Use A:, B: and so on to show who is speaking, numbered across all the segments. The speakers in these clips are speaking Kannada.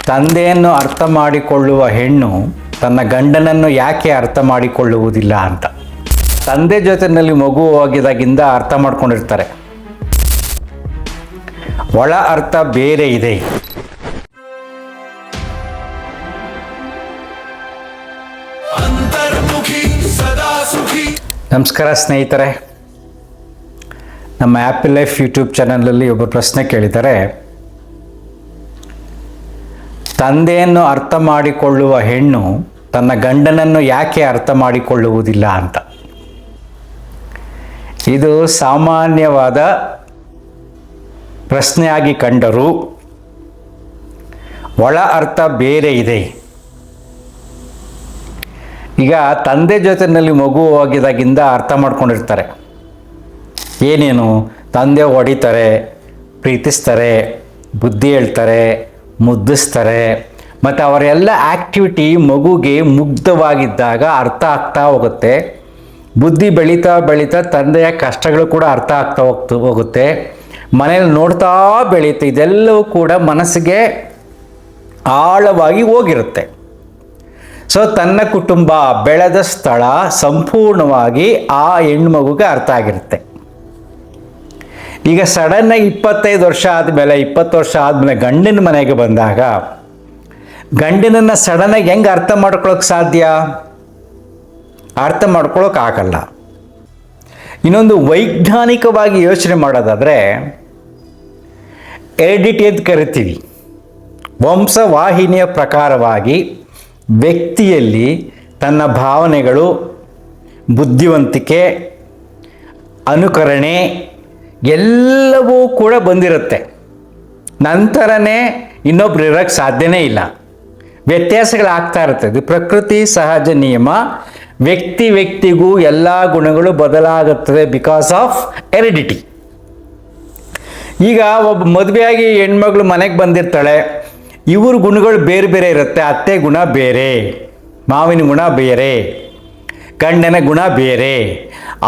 A: ತಂದೆಯನ್ನು ಅರ್ಥ ಮಾಡಿಕೊಳ್ಳುವ ಹೆಣ್ಣು ತನ್ನ ಗಂಡನನ್ನು ಯಾಕೆ ಅರ್ಥ ಮಾಡಿಕೊಳ್ಳುವುದಿಲ್ಲ ಅಂತ. ತಂದೆ ಜೊತೆಯಲ್ಲಿ ಮಗು ಹೋಗಿದಾಗಿಂದ ಅರ್ಥ ಮಾಡ್ಕೊಂಡಿರ್ತಾರೆ. ಒಳ ಅರ್ಥ ಬೇರೆ ಇದೆ. ನಮಸ್ಕಾರ ಸ್ನೇಹಿತರೆ, ನಮ್ಮ ಆ್ಯಪಲ್ ಲೈಫ್ ಯೂಟ್ಯೂಬ್ ಚಾನಲಲ್ಲಿ ಒಬ್ಬರು ಪ್ರಶ್ನೆ ಕೇಳಿದ್ದಾರೆ. ತಂದೆಯನ್ನು ಅರ್ಥ ಮಾಡಿಕೊಳ್ಳುವ ಹೆಣ್ಣು ತನ್ನ ಗಂಡನನ್ನು ಯಾಕೆ ಅರ್ಥ ಮಾಡಿಕೊಳ್ಳುವುದಿಲ್ಲ ಅಂತ. ಇದು ಸಾಮಾನ್ಯವಾದ ಪ್ರಶ್ನೆಯಾಗಿ ಕಂಡರೂ ಒಳ ಅರ್ಥ ಬೇರೆ ಇದೆ. ಈಗ ತಂದೆ ಜೊತೆಯಲ್ಲಿ ಮಗು ಹೋಗಿದಾಗಿಂದ ಅರ್ಥ ಮಾಡ್ಕೊಂಡಿರ್ತಾರೆ. ಏನೇನು ತಂದೆ ಹೊಡಿತಾರೆ, ಪ್ರೀತಿಸ್ತಾರೆ, ಬುದ್ಧಿ ಹೇಳ್ತಾರೆ, ಮುದ್ದಿಸ್ತಾರೆ, ಮತ್ತು ಅವರೆಲ್ಲ ಆ್ಯಕ್ಟಿವಿಟಿ ಮಗುಗೆ ಮುಗ್ಧವಾಗಿದ್ದಾಗ ಅರ್ಥ ಆಗ್ತಾ ಹೋಗುತ್ತೆ. ಬುದ್ಧಿ ಬೆಳೀತಾ ಬೆಳೀತಾ ತಂದೆಯ ಕಷ್ಟಗಳು ಕೂಡ ಅರ್ಥ ಆಗ್ತಾ ಹೋಗುತ್ತೆ. ಮನೇಲಿ ನೋಡ್ತಾ ಬೆಳೀತಾ ಇದೆಲ್ಲವೂ ಕೂಡ ಮನಸ್ಸಿಗೆ ಆಳವಾಗಿ ಹೋಗಿರುತ್ತೆ. ಸೊ ತನ್ನ ಕುಟುಂಬ ಬೆಳೆದ ಸ್ಥಳ ಸಂಪೂರ್ಣವಾಗಿ ಆ ಹೆಣ್ಮಗುಗೆ ಅರ್ಥ ಆಗಿರುತ್ತೆ. ಈಗ ಸಡನ್ನಾಗಿ 25 ವರ್ಷ ಆದಮೇಲೆ 20 ವರ್ಷ ಆದಮೇಲೆ ಗಂಡನ ಮನೆಗೆ ಬಂದಾಗ ಗಂಡನನ್ನು ಸಡನ್ನಾಗಿ ಹೆಂಗೆ ಅರ್ಥ ಮಾಡ್ಕೊಳ್ಳೋಕೆ ಸಾಧ್ಯ? ಅರ್ಥ ಮಾಡ್ಕೊಳ್ಳೋಕ್ಕಾಗಲ್ಲ. ಇನ್ನೊಂದು ವೈಜ್ಞಾನಿಕವಾಗಿ ಯೋಚನೆ ಮಾಡೋದಾದರೆ ಹೆರಿಡಿಟಿ ಅಂತ ಕರಿತೀವಿ. ವಂಶವಾಹಿನಿಯ ಪ್ರಕಾರವಾಗಿ ವ್ಯಕ್ತಿಯಲ್ಲಿ ತನ್ನ ಭಾವನೆಗಳು, ಬುದ್ಧಿವಂತಿಕೆ, ಅನುಕರಣೆ ಎಲ್ಲವೂ ಕೂಡ ಬಂದಿರುತ್ತೆ. ನಂತರನೇ ಇನ್ನೊಬ್ರು ಇರೋಕ್ಕೆ ಸಾಧ್ಯನೇ ಇಲ್ಲ. ವ್ಯತ್ಯಾಸಗಳಾಗ್ತಾ ಇರುತ್ತೆ. ಇದು ಪ್ರಕೃತಿ ಸಹಜ ನಿಯಮ. ವ್ಯಕ್ತಿಗೂ ಎಲ್ಲ ಗುಣಗಳು ಬದಲಾಗುತ್ತದೆ ಬಿಕಾಸ್ ಆಫ್ ಹೆರಿಡಿಟಿ. ಈಗ ಒಬ್ಬ ಮದುವೆಯಾಗಿ ಹೆಣ್ಮಗಳು ಮನೆಗೆ ಬಂದಿರ್ತಾಳೆ. ಇವ್ರ ಗುಣಗಳು ಬೇರೆ ಬೇರೆ ಇರುತ್ತೆ. ಅತ್ತೆ ಗುಣ ಬೇರೆ, ಮಾವಿನ ಗುಣ ಬೇರೆ, ಗಂಡನ ಗುಣ ಬೇರೆ.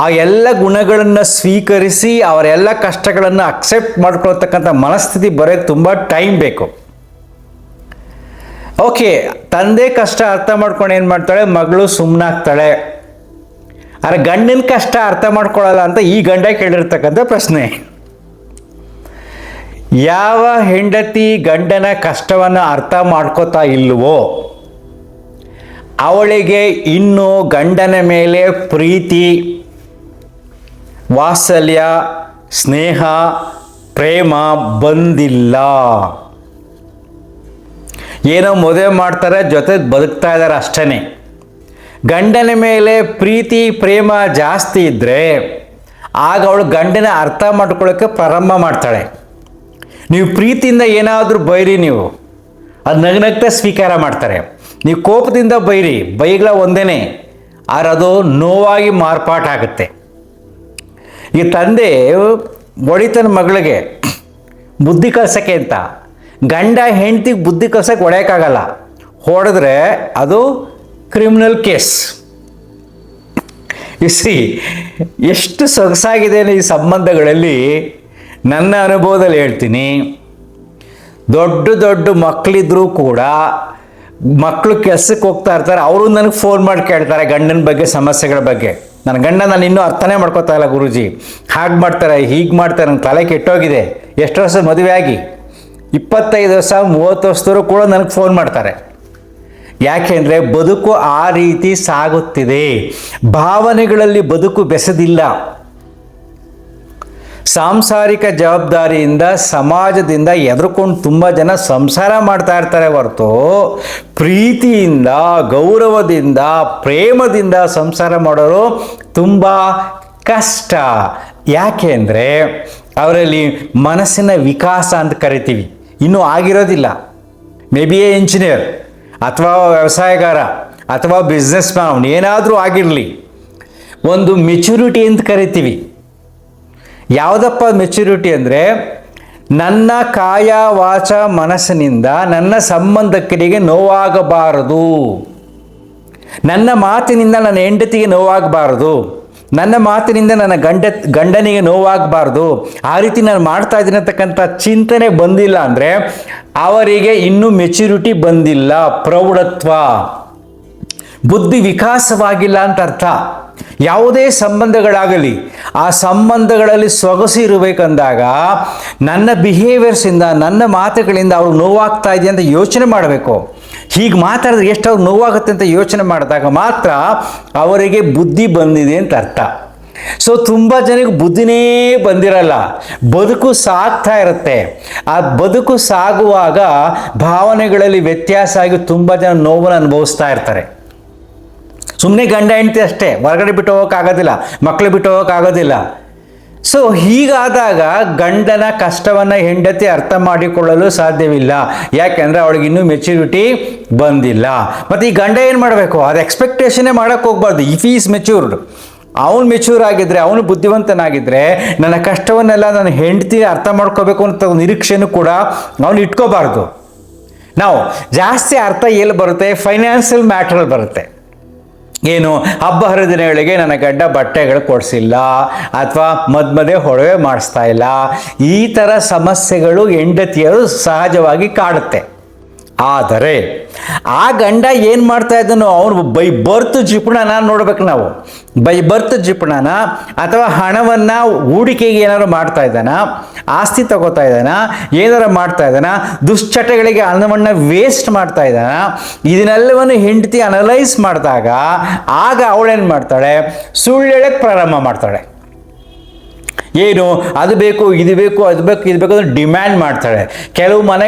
A: ಆ ಎಲ್ಲ ಗುಣಗಳನ್ನು ಸ್ವೀಕರಿಸಿ ಅವರೆಲ್ಲ ಕಷ್ಟಗಳನ್ನು ಅಕ್ಸೆಪ್ಟ್ ಮಾಡ್ಕೊಳ್ತಕ್ಕಂಥ ಮನಸ್ಥಿತಿ ಬರೋಕ್ಕೆ ತುಂಬ ಟೈಮ್ ಬೇಕು. ಓಕೆ, ತಂದೆ ಕಷ್ಟ ಅರ್ಥ ಮಾಡ್ಕೊಂಡು ಏನು ಮಾಡ್ತಾಳೆ, ಮಗಳು ಸುಮ್ಮನಾಗ್ತಾಳೆ. ಆದರೆ ಗಂಡನ ಕಷ್ಟ ಅರ್ಥ ಮಾಡ್ಕೊಳ್ಳಲ್ಲ ಅಂತ ಈ ಗಂಡ ಕೇಳಿರ್ತಕ್ಕಂಥ ಪ್ರಶ್ನೆ. ಯಾವ ಹೆಂಡತಿ ಗಂಡನ ಕಷ್ಟವನ್ನು ಅರ್ಥ ಮಾಡ್ಕೋತಾ ಇಲ್ವೋ ಅವಳಿಗೆ ಇನ್ನೂ ಗಂಡನ ಮೇಲೆ ಪ್ರೀತಿ, ವಾತ್ಸಲ್ಯ, ಸ್ನೇಹ, ಪ್ರೇಮ ಬಂದಿಲ್ಲ. ಏನೋ ಮದುವೆ ಮಾಡ್ತಾರೆ, ಜೊತೆ ಬದುಕ್ತಾ ಇದ್ದಾರೆ ಅಷ್ಟೇ. ಗಂಡನ ಮೇಲೆ ಪ್ರೀತಿ ಪ್ರೇಮ ಜಾಸ್ತಿ ಇದ್ದರೆ ಆಗ ಅವಳು ಗಂಡನ ಅರ್ಥ ಮಾಡ್ಕೊಳ್ಳೋಕ್ಕೆ ಪ್ರಾರಂಭ ಮಾಡ್ತಾಳೆ. ನೀವು ಪ್ರೀತಿಯಿಂದ ಏನಾದರೂ ಬೈರಿ, ನೀವು ಅದು ನಗ್ನಗ್ತಾ ಸ್ವೀಕಾರ ಮಾಡ್ತಾರೆ. ನೀವು ಕೋಪದಿಂದ ಬೈರಿ, ಬೈಗಳ ಒಂದೇ, ಆದರೆ ಅದು ನೋವಾಗಿ ಮಾರ್ಪಾಟಾಗುತ್ತೆ. ಈ ತಂದೆ ಹೊಡಿತಾನ ಮಗಳಿಗೆ ಬುದ್ಧಿ ಕಲ್ಸೋಕ್ಕೆ ಅಂತ. ಗಂಡ ಹೆಂಡ್ತಿಗೆ ಬುದ್ಧಿ ಕಲ್ಸೋಕ್ಕೆ ಹೊಡೆಯೋಕ್ಕಾಗಲ್ಲ. ಹೊಡೆದ್ರೆ ಅದು ಕ್ರಿಮಿನಲ್ ಕೇಸ್. ಇಸಿ ಎಷ್ಟು ಸೊಗಸಾಗಿದೆ ಈ ಸಂಬಂಧಗಳಲ್ಲಿ. ನನ್ನ ಅನುಭವದಲ್ಲಿ ಹೇಳ್ತೀನಿ, ದೊಡ್ಡ ದೊಡ್ಡ ಮಕ್ಕಳಿದ್ರೂ ಕೂಡ ಮಕ್ಕಳು ಕೆಲಸಕ್ಕೆ ಹೋಗ್ತಾ ಇರ್ತಾರೆ. ಅವರು ನನಗೆ ಫೋನ್ ಮಾಡಿ ಕೇಳ್ತಾರೆ ಗಂಡನ ಬಗ್ಗೆ, ಸಮಸ್ಯೆಗಳ ಬಗ್ಗೆ. ನನ್ನ ಗಂಡ ನಾನು ಇನ್ನೂ ಅರ್ಥನೇ ಮಾಡ್ಕೋತಾ ಇಲ್ಲ ಗುರೂಜಿ, ಹಾಗೆ ಮಾಡ್ತಾರೆ ಹೀಗೆ ಮಾಡ್ತಾರೆ, ನನ್ನ ತಲೆ ಕೆಟ್ಟೋಗಿದೆ. ಎಷ್ಟು ವರ್ಷ ಮದುವೆ ಆಗಿ 25 ವರ್ಷ 30 ವರ್ಷದವರು ಕೂಡ ನನಗೆ ಫೋನ್ ಮಾಡ್ತಾರೆ. ಯಾಕೆಂದರೆ ಬದುಕು ಆ ರೀತಿ ಸಾಗುತ್ತಿದೆ. ಭಾವನೆಗಳಲ್ಲಿ ಬದುಕು ಬೆಸೆದಿಲ್ಲ. ಸಾಂಸಾರಿಕ ಜವಾಬ್ದಾರಿಯಿಂದ ಸಮಾಜದಿಂದ ಎದುರ್ಕೊಂಡು ತುಂಬ ಜನ ಸಂಸಾರ ಮಾಡ್ತಾ ಇರ್ತಾರೆ ಹೊರತು ಪ್ರೀತಿಯಿಂದ, ಗೌರವದಿಂದ, ಪ್ರೇಮದಿಂದ ಸಂಸಾರ ಮಾಡೋರು ತುಂಬ ಕಷ್ಟ. ಯಾಕೆ ಅಂದರೆ ಅವರಲ್ಲಿ ಮನಸ್ಸಿನ ವಿಕಾಸ ಅಂತ ಕರಿತೀವಿ ಇನ್ನೂ ಆಗಿರೋದಿಲ್ಲ. ಮೇ ಬಿ ಎ ಇಂಜಿನಿಯರ್ ಅಥವಾ ವ್ಯವಸಾಯಗಾರ ಅಥವಾ ಬಿಸ್ನೆಸ್ ಮ್ಯಾನ್ ಏನಾದರೂ ಆಗಿರಲಿ, ಒಂದು ಮೆಚುರಿಟಿ ಅಂತ ಕರಿತೀವಿ. ಯಾವುದಪ್ಪ ಮೆಚುರಿಟಿ ಅಂದರೆ, ನನ್ನ ಕಾಯ ವಾಚ ಮನಸ್ಸಿನಿಂದ ನನ್ನ ಸಂಬಂಧಿಕರಿಗೆ ನೋವಾಗಬಾರದು, ನನ್ನ ಮಾತಿನಿಂದ ನನ್ನ ಹೆಂಡತಿಗೆ ನೋವಾಗಬಾರದು, ನನ್ನ ಮಾತಿನಿಂದ ನನ್ನ ಗಂಡನಿಗೆ ನೋವಾಗಬಾರ್ದು, ಆ ರೀತಿ ನಾನು ಮಾಡ್ತಾ ಇದ್ದೀನಿ ಅಂತಕ್ಕಂಥ ಚಿಂತನೆ ಬಂದಿಲ್ಲ ಅಂದರೆ ಅವರಿಗೆ ಇನ್ನೂ ಮೆಚ್ಯೂರಿಟಿ ಬಂದಿಲ್ಲ, ಪ್ರೌಢತ್ವ, ಬುದ್ಧಿ ವಿಕಾಸವಾಗಿಲ್ಲ ಅಂತ ಅರ್ಥ. ಯಾವುದೇ ಸಂಬಂಧಗಳಾಗಲಿ ಆ ಸಂಬಂಧಗಳಲ್ಲಿ ಸೊಗಸು ಇರಬೇಕಂದಾಗ ನನ್ನ ಬಿಹೇವಿಯರ್ಸಿಂದ, ನನ್ನ ಮಾತುಗಳಿಂದ ಅವ್ರಿಗೆ ನೋವಾಗ್ತಾ ಇದೆ ಅಂತ ಯೋಚನೆ ಮಾಡಬೇಕು. ಹೀಗೆ ಮಾತಾಡಿದ್ರೆ ಎಷ್ಟು ಅವ್ರಿಗೆ ನೋವಾಗುತ್ತೆ ಅಂತ ಯೋಚನೆ ಮಾಡಿದಾಗ ಮಾತ್ರ ಅವರಿಗೆ ಬುದ್ಧಿ ಬಂದಿದೆ ಅಂತ ಅರ್ಥ. ಸೊ ತುಂಬ ಜನಕ್ಕೆ ಬುದ್ಧಿನೇ ಬಂದಿರಲ್ಲ, ಬದುಕು ಸಾಗ್ತಾ ಇರುತ್ತೆ. ಆ ಬದುಕು ಸಾಗುವಾಗ ಭಾವನೆಗಳಲ್ಲಿ ವ್ಯತ್ಯಾಸ ಆಗಿ ತುಂಬ ಜನ ನೋವನ್ನು ಅನುಭವಿಸ್ತಾ ಇರ್ತಾರೆ. ಸುಮ್ಮನೆ ಗಂಡ ಹೆಂಡತಿ ಅಷ್ಟೇ, ಹೊರಗಡೆ ಬಿಟ್ಟು ಹೋಗೋಕ್ಕಾಗೋದಿಲ್ಲ, ಮಕ್ಕಳು ಬಿಟ್ಟು ಹೋಗೋಕ್ಕಾಗೋದಿಲ್ಲ. ಸೊ ಹೀಗಾದಾಗ ಗಂಡನ ಕಷ್ಟವನ್ನು ಹೆಂಡತಿ ಅರ್ಥ ಮಾಡಿಕೊಳ್ಳಲು ಸಾಧ್ಯವಿಲ್ಲ. ಯಾಕೆಂದರೆ ಅವಳಿಗೆ ಇನ್ನೂ ಮೆಚ್ಯೂರಿಟಿ ಬಂದಿಲ್ಲ. ಮತ್ತು ಈ ಗಂಡ ಏನು ಮಾಡಬೇಕು, ಅದು ಎಕ್ಸ್ಪೆಕ್ಟೇಷನ್ನೇ ಮಾಡೋಕ್ಕೆ ಹೋಗ್ಬಾರ್ದು. ಇಫ್ ಈಸ್ ಮೆಚ್ಯೂರ್ಡ್, ಅವನು ಮೆಚ್ಯೂರ್ ಆಗಿದ್ದರೆ, ಅವನು ಬುದ್ಧಿವಂತನಾಗಿದ್ದರೆ ನನ್ನ ಕಷ್ಟವನ್ನೆಲ್ಲ ನನ್ನ ಹೆಂಡತಿ ಅರ್ಥ ಮಾಡ್ಕೋಬೇಕು ಅಂತ ನಿರೀಕ್ಷೆನೂ ಕೂಡ ಅವನು ಇಟ್ಕೋಬಾರ್ದು. ನಾವು ಜಾಸ್ತಿ ಅರ್ಥ ಎಲ್ಲಿ ಬರುತ್ತೆ, ಫೈನಾನ್ಷಿಯಲ್ ಮ್ಯಾಟ್ರಲ್ಲಿ ಬರುತ್ತೆ. ಏನು, ಹಬ್ಬ ಹರಿದಿನಗಳಿಗೆ ನನ್ನ ಗಂಡ ಬಟ್ಟೆಗಳು ಕೊಡಿಸಿಲ್ಲ ಅಥವಾ ಮಧ್ಯೆ ಒಡವೆ ಮಾಡಿಸ್ತಾ ಇಲ್ಲ, ಈ ಥರ ಸಮಸ್ಯೆಗಳು ಹೆಂಡತಿಯರು ಸಹಜವಾಗಿ ಕಾಡುತ್ತೆ. ಆದರೆ ಆ ಗಂಡ ಏನು ಮಾಡ್ತಾ ಇದ್ದಾನೋ ಅವನು ಬೈ ಬರ್ತ್ ಜಿಪುಣನ ನೋಡ್ಬೇಕು ನಾವು. ಬೈ ಬರ್ತ್ ಜಿಪುಣನ ಅಥವಾ ಹಣವನ್ನು ಹೂಡಿಕೆಗೆ ಏನಾದ್ರು ಮಾಡ್ತಾ ಇದ್ದಾನ, ಆಸ್ತಿ ತಗೋತಾ ಇದ್ದಾನ, ಏನಾರು ಮಾಡ್ತಾ ಇದ್ದಾನ, ದುಶ್ಚಟಗಳಿಗೆ ಹಣವನ್ನು ವೇಸ್ಟ್ ಮಾಡ್ತಾ ಇದ್ದಾನ, ಇದನ್ನೆಲ್ಲವನ್ನು ಹೆಂಡತಿ ಅನಲೈಸ್ ಮಾಡಿದಾಗ ಆಗ ಅವಳೇನು ಮಾಡ್ತಾಳೆ, ಸುಳ್ಳು ಹೇಳಕ್ಕೆ ಪ್ರಾರಂಭ ಮಾಡ್ತಾಳೆ. ಏನು, ಅದು ಬೇಕು, ಇದು ಬೇಕು, ಅದು ಬೇಕು, ಇದು ಬೇಕು ಅಂತ ಡಿಮ್ಯಾಂಡ್ ಮಾಡ್ತಾಳೆ. ಕೆಲವು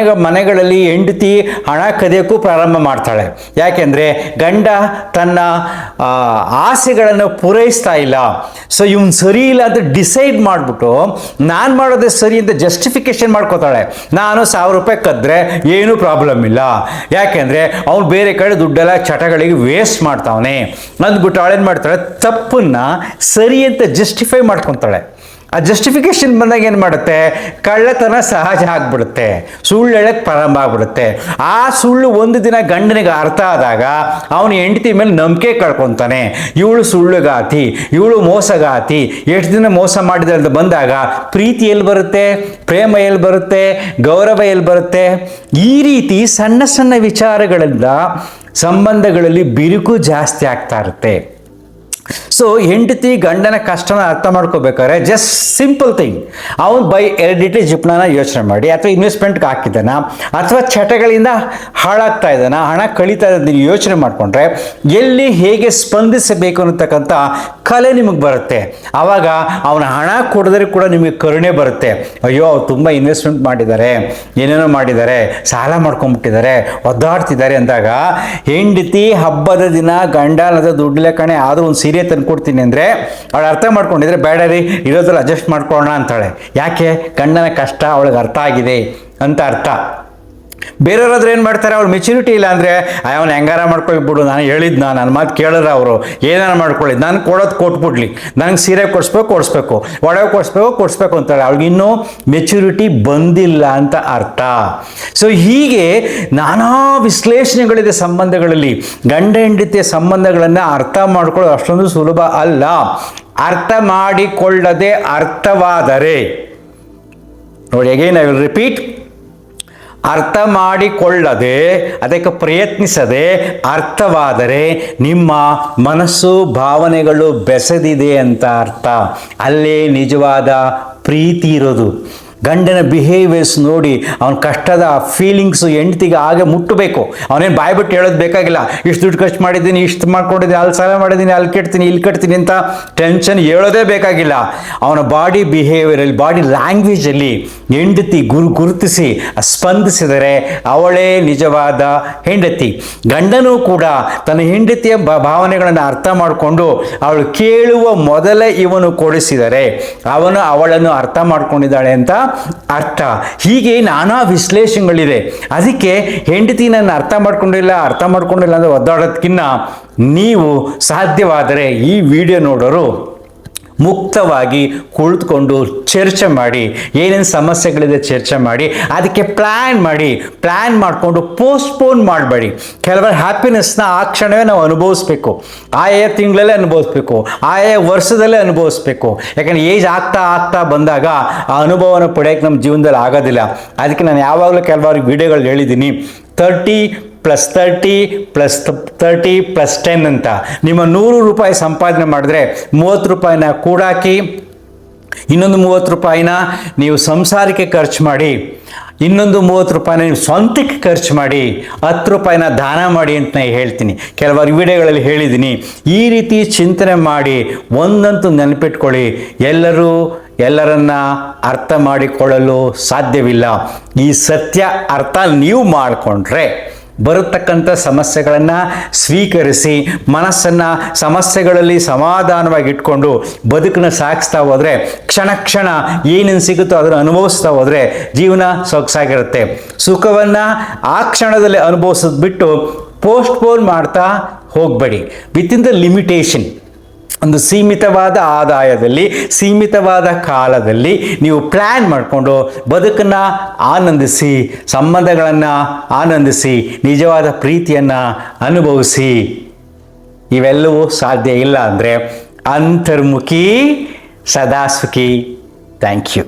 A: ಮನೆಗಳಲ್ಲಿ ಹೆಂಡತಿ ಹಣ ಕದಿಯೋಕ್ಕೂ ಪ್ರಾರಂಭ ಮಾಡ್ತಾಳೆ. ಯಾಕೆಂದರೆ ಗಂಡ ತನ್ನ ಆಸೆಗಳನ್ನು ಪೂರೈಸ್ತಾ ಇಲ್ಲ. ಸೊ ಇವನು ಸರಿ ಇಲ್ಲ ಅಂತ ಡಿಸೈಡ್ ಮಾಡಿಬಿಟ್ಟು ನಾನು ಮಾಡೋದೇ ಸರಿ ಅಂತ ಜಸ್ಟಿಫಿಕೇಶನ್ ಮಾಡ್ಕೋತಾಳೆ. ನಾನು 1000 ರೂಪಾಯಿ ಕದ್ರೆ ಏನೂ ಪ್ರಾಬ್ಲಮ್ ಇಲ್ಲ, ಯಾಕೆಂದರೆ ಅವನು ಬೇರೆ ಕಡೆ ದುಡ್ಡೆಲ್ಲ ಚಟಗಳಿಗೆ ವೇಸ್ಟ್ ಮಾಡ್ತಾವನೆ ಅಂದ್ಬಿಟ್ಟು ಅವಳೇನು ಮಾಡ್ತಾಳೆ, ತಪ್ಪನ್ನು ಸರಿ ಅಂತ ಜಸ್ಟಿಫೈ ಮಾಡ್ಕೊತಾಳೆ. ಆ ಜಸ್ಟಿಫಿಕೇಶನ್ ಬಂದಾಗ ಏನು ಮಾಡುತ್ತೆ, ಕಳ್ಳತನ ಸಹಜ ಆಗಿಬಿಡುತ್ತೆ, ಸುಳ್ಳು ಹೇಳಕ್ಕೆ ಪ್ರಾರಂಭ ಆಗ್ಬಿಡುತ್ತೆ. ಆ ಸುಳ್ಳು ಒಂದು ದಿನ ಗಂಡನಿಗೆ ಅರ್ಥ ಆದಾಗ ಅವನು ಹೆಂಡತಿ ಮೇಲೆ ನಂಬಿಕೆ ಕಳ್ಕೊತಾನೆ. ಇವಳು ಸುಳ್ಳುಗಾತಿ, ಇವಳು ಮೋಸಗಾತಿ, ಎಷ್ಟು ದಿನ ಮೋಸ ಮಾಡಿದೆ ಅಂತ ಬಂದಾಗ ಪ್ರೀತಿ ಎಲ್ಲಿ ಬರುತ್ತೆ, ಪ್ರೇಮ ಎಲ್ಲಿ ಬರುತ್ತೆ, ಗೌರವ ಎಲ್ಲಿ ಬರುತ್ತೆ? ಈ ರೀತಿ ಸಣ್ಣ ಸಣ್ಣ ವಿಚಾರಗಳಿಂದ ಸಂಬಂಧಗಳಲ್ಲಿ ಬಿರುಕು ಜಾಸ್ತಿ ಆಗ್ತಾ ಇರುತ್ತೆ. ಸೊ ಹೆಂಡತಿ ಗಂಡನ ಕಷ್ಟನ ಅರ್ಥ ಮಾಡ್ಕೋಬೇಕಾದ್ರೆ ಜಸ್ಟ್ ಸಿಂಪಲ್ ಥಿಂಗ್, ಅವನು ಬೈ ಎರಿಡಿಟಿ ಜಿಪ್ನನ ಯೋಚನೆ ಮಾಡಿ, ಅಥವಾ ಇನ್ವೆಸ್ಟ್ಮೆಂಟ್ಗೆ ಹಾಕಿದ್ದಾನ, ಅಥವಾ ಚಟಗಳಿಂದ ಹಾಳಾಗ್ತಾ ಇದ್ದಾನ, ಹಣ ಕಳೀತಾ ಇರೋದನ್ನ ಯೋಚನೆ ಮಾಡಿಕೊಂಡ್ರೆ ಎಲ್ಲಿ ಹೇಗೆ ಸ್ಪಂದಿಸಬೇಕು ಅನ್ನತಕ್ಕಂಥ ಕಲೆ ನಿಮಗೆ ಬರುತ್ತೆ. ಆವಾಗ ಅವನ ಹಣ ಕೊಡಿದ್ರೆ ಕೂಡ ನಿಮಗೆ ಕರುಣೆ ಬರುತ್ತೆ. ಅಯ್ಯೋ ಅವ್ರು ತುಂಬ ಇನ್ವೆಸ್ಟ್ಮೆಂಟ್ ಮಾಡಿದ್ದಾರೆ, ಏನೇನೋ ಮಾಡಿದ್ದಾರೆ, ಸಾಲ ಮಾಡ್ಕೊಂಡ್ಬಿಟ್ಟಿದ್ದಾರೆ, ಒದ್ದಾಡ್ತಿದ್ದಾರೆ ಅಂದಾಗ ಹೆಂಡತಿ ಹಬ್ಬದ ದಿನ ಗಂಡ ಅನ್ನೋದು ದುಡ್ಡಿಲ್ಲ ಕಣೆ, ಆದರೂ ಒಂದು ಸೀರೆ ತಂದ್ಕೊಡ್ತೀನಿ ಅಂದರೆ ಅವಳು ಅರ್ಥ ಮಾಡ್ಕೊಂಡಿದ್ರೆ ಬೇಡ ರೀ ಇರೋದ್ರಲ್ಲಿ ಅಡ್ಜಸ್ಟ್ ಮಾಡ್ಕೊಳ್ಳೋಣ ಅಂತಾಳೆ. ಯಾಕೆ, ಗಂಡನ ಕಷ್ಟ ಅವಳಿಗೆ ಅರ್ಥ ಆಗಿದೆ ಅಂತ ಅರ್ಥ. ಬೇರೆಯವ್ರಾದ್ರೆ ಏನು ಮಾಡ್ತಾರೆ, ಅವ್ರು ಮೆಚ್ಯೂರಿಟಿ ಇಲ್ಲ ಅಂದರೆ ಅವನು ಹೆಂಗಾರ ಮಾಡ್ಕೊಳ್ಬಿಡು, ನಾನು ಹೇಳಿದ್ನ, ನನ್ನ ಮಾತು ಕೇಳಿದ್ರೆ ಅವರು ಏನಾರ ಮಾಡ್ಕೊಳ್ಳಿ, ನಾನು ಕೊಡೋದು ಕೊಟ್ಬಿಡ್ಲಿ, ನನಗೆ ಸೀರೆ ಕೊಡಿಸ್ಬೇಕು, ಒಡವೆ ಕೊಡಿಸ್ಬೇಕು ಅಂತಾಳೆ. ಅವಳಿಗೆ ಇನ್ನೂ ಮೆಚ್ಯೂರಿಟಿ ಬಂದಿಲ್ಲ ಅಂತ ಅರ್ಥ. ಸೊ ಹೀಗೆ ನಾನಾ ವಿಶ್ಲೇಷಣೆಗಳಿದೆ ಸಂಬಂಧಗಳಲ್ಲಿ. ಗಂಡ ಹೆಂಡತಿಯ ಸಂಬಂಧಗಳನ್ನು ಅರ್ಥ ಮಾಡ್ಕೊಳ್ಳೋದು ಅಷ್ಟೊಂದು ಸುಲಭ ಅಲ್ಲ. ಅರ್ಥ ಮಾಡಿಕೊಳ್ಳದೆ ಅರ್ಥವಾದರೆ, ನೋಡಿ ಅಗೇನ್ ಐ ವಿಲ್ ರಿಪೀಟ್, ಅರ್ಥ ಮಾಡಿಕೊಳ್ಳದೆ ಅದಕ್ಕೆ ಪ್ರಯತ್ನಿಸದೆ ಅರ್ಥವಾದರೆ ನಿಮ್ಮ ಮನಸ್ಸು ಭಾವನೆಗಳು ಬೆಸೆದಿದೆ ಅಂತ ಅರ್ಥ. ಅಲ್ಲೇ ನಿಜವಾದ ಪ್ರೀತಿ ಇರೋದು. ಗಂಡನ ಬಿಹೇವಿಯರ್ಸ್ ನೋಡಿ ಅವನ ಕಷ್ಟದ ಫೀಲಿಂಗ್ಸು ಹೆಂಡತಿಗೆ ಹಾಗೆ ಮುಟ್ಟಬೇಕು. ಅವನೇನು ಬಾಯ್ಬಿಟ್ಟು ಹೇಳೋದು ಬೇಕಾಗಿಲ್ಲ, ಇಷ್ಟು ದುಡ್ಡು ಖರ್ಚು ಮಾಡಿದ್ದೀನಿ, ಇಷ್ಟು ಮಾಡ್ಕೊಂಡಿದ್ದೀನಿ, ಅಲ್ಲಿ ಸಾಲ ಮಾಡಿದ್ದೀನಿ, ಅಲ್ಲಿ ಕೆಡ್ತೀನಿ, ಇಲ್ಲಿ ಕಟ್ತೀನಿ ಅಂತ ಟೆನ್ಷನ್ ಹೇಳೋದೇ ಬೇಕಾಗಿಲ್ಲ. ಅವನ ಬಾಡಿ ಬಿಹೇವಿಯರಲ್ಲಿ, ಬಾಡಿ ಲ್ಯಾಂಗ್ವೇಜಲ್ಲಿ ಹೆಂಡತಿ ಗುರುತಿಸಿ ಸ್ಪಂದಿಸಿದರೆ ಅವಳೇ ನಿಜವಾದ ಹೆಂಡತಿ. ಗಂಡನೂ ಕೂಡ ತನ್ನ ಹೆಂಡತಿಯ ಭಾವನೆಗಳನ್ನು ಅರ್ಥ ಮಾಡಿಕೊಂಡು ಅವಳು ಕೇಳುವ ಮೊದಲೇ ಇವನು ಕೊಡಿಸಿದರೆ ಅವನು ಅವಳನ್ನು ಅರ್ಥ ಮಾಡ್ಕೊಂಡಿದ್ದಾಳೆ ಅಂತ ಅರ್ಥ. ಹೀಗೆ ನಾನಾ ವಿಶ್ಲೇಷಣೆಗಳಿದೆ. ಅದಕ್ಕೆ ಹೆಂಡತಿ ನನ್ನ ಅರ್ಥ ಮಾಡ್ಕೊಂಡಿಲ್ಲ ಅಂದರೆ ಒದ್ದಾಡೋದಕ್ಕಿಂತ ನೀವು ಸಾಧ್ಯವಾದರೆ ಈ ವಿಡಿಯೋ ನೋಡೋರು ಮುಕ್ತವಾಗಿ ಕುಳಿತುಕೊಂಡು ಚರ್ಚೆ ಮಾಡಿ, ಏನೇನು ಸಮಸ್ಯೆಗಳಿದೆ ಚರ್ಚೆ ಮಾಡಿ, ಅದಕ್ಕೆ ಪ್ಲ್ಯಾನ್ ಮಾಡಿಕೊಂಡು ಪೋಸ್ಟ್ಪೋನ್ ಮಾಡಬೇಡಿ. ಕೆಲವರ ಹ್ಯಾಪಿನೆಸ್ನ ಆ ಕ್ಷಣವೇ ನಾವು ಅನುಭವಿಸ್ಬೇಕು, ಆಯಾ ತಿಂಗಳಲ್ಲೇ ಅನುಭವಿಸ್ಬೇಕು, ಆಯಾ ವರ್ಷದಲ್ಲೇ ಅನುಭವಿಸ್ಬೇಕು. ಯಾಕಂದರೆ ಏಜ್ ಆಗ್ತಾ ಬಂದಾಗ ಆ ಅನುಭವನ ಪಡೆಯೋಕ್ಕೆ ನಮ್ಮ ಜೀವನದಲ್ಲಿ ಆಗೋದಿಲ್ಲ. ಅದಕ್ಕೆ ನಾನು ಯಾವಾಗಲೂ ಕೆಲವರಿಗೆ ವಿಡಿಯೋಗಳು ಹೇಳಿದ್ದೀನಿ, 30+30+30+10 ಅಂತ. ನಿಮ್ಮ 100 ರೂಪಾಯಿ ಸಂಪಾದನೆ ಮಾಡಿದ್ರೆ 30 ರೂಪಾಯಿನ ಕೂಡಾಕಿ, ಇನ್ನೊಂದು 30 ರೂಪಾಯಿನ ನೀವು ಸಂಸಾರಕ್ಕೆ ಖರ್ಚು ಮಾಡಿ, ಇನ್ನೊಂದು 30 ರೂಪಾಯಿನ ನೀವು ಸ್ವಂತಕ್ಕೆ ಖರ್ಚು ಮಾಡಿ, 10 ರೂಪಾಯಿನ ದಾನ ಮಾಡಿ ಅಂತ ನಾನು ಹೇಳ್ತೀನಿ. ಕೆಲವರು ವಿಡಿಯೋಗಳಲ್ಲಿ ಹೇಳಿದ್ದೀನಿ. ಈ ರೀತಿ ಚಿಂತನೆ ಮಾಡಿ ಒಂದಂತೂ ನೆನಪಿಟ್ಕೊಳ್ಳಿ, ಎಲ್ಲರನ್ನ ಅರ್ಥ ಮಾಡಿಕೊಳ್ಳಲು ಸಾಧ್ಯವಿಲ್ಲ. ಈ ಸತ್ಯ ಅರ್ಥ ನೀವು ಮಾಡಿಕೊಂಡ್ರೆ ಬರತಕ್ಕಂಥ ಸಮಸ್ಯೆಗಳನ್ನು ಸ್ವೀಕರಿಸಿ ಮನಸ್ಸನ್ನು ಸಮಸ್ಯೆಗಳಲ್ಲಿ ಸಮಾಧಾನವಾಗಿ ಇಟ್ಕೊಂಡು ಬದುಕನ್ನು ಸಾಗಿಸ್ತಾ ಹೋದರೆ, ಕ್ಷಣ ಏನೇನು ಸಿಗುತ್ತೋ ಅದನ್ನು ಅನುಭವಿಸ್ತಾ ಹೋದರೆ ಜೀವನ ಸೊಗಸಾಗಿರುತ್ತೆ. ಸುಖವನ್ನು ಆ ಕ್ಷಣದಲ್ಲಿ ಅನುಭವಿಸೋದು ಬಿಟ್ಟು ಪೋಸ್ಟ್ಪೋನ್ ಮಾಡ್ತಾ ಹೋಗಬೇಡಿ. ವಿತಿನ್ ದ ಲಿಮಿಟೇಷನ್, ಒಂದು ಸೀಮಿತವಾದ ಆದಾಯದಲ್ಲಿ, ಸೀಮಿತವಾದ ಕಾಲದಲ್ಲಿ ನೀವು ಪ್ಲ್ಯಾನ್ ಮಾಡಿಕೊಂಡು ಬದುಕನ್ನು ಆನಂದಿಸಿ, ಸಂಬಂಧಗಳನ್ನು ಆನಂದಿಸಿ, ನಿಜವಾದ ಪ್ರೀತಿಯನ್ನು ಅನುಭವಿಸಿ. ಇವೆಲ್ಲವೂ ಸಾಧ್ಯ ಇಲ್ಲ ಅಂದರೆ ಅಂತರ್ಮುಖಿ ಸದಾ ಸುಖಿ. Thank you.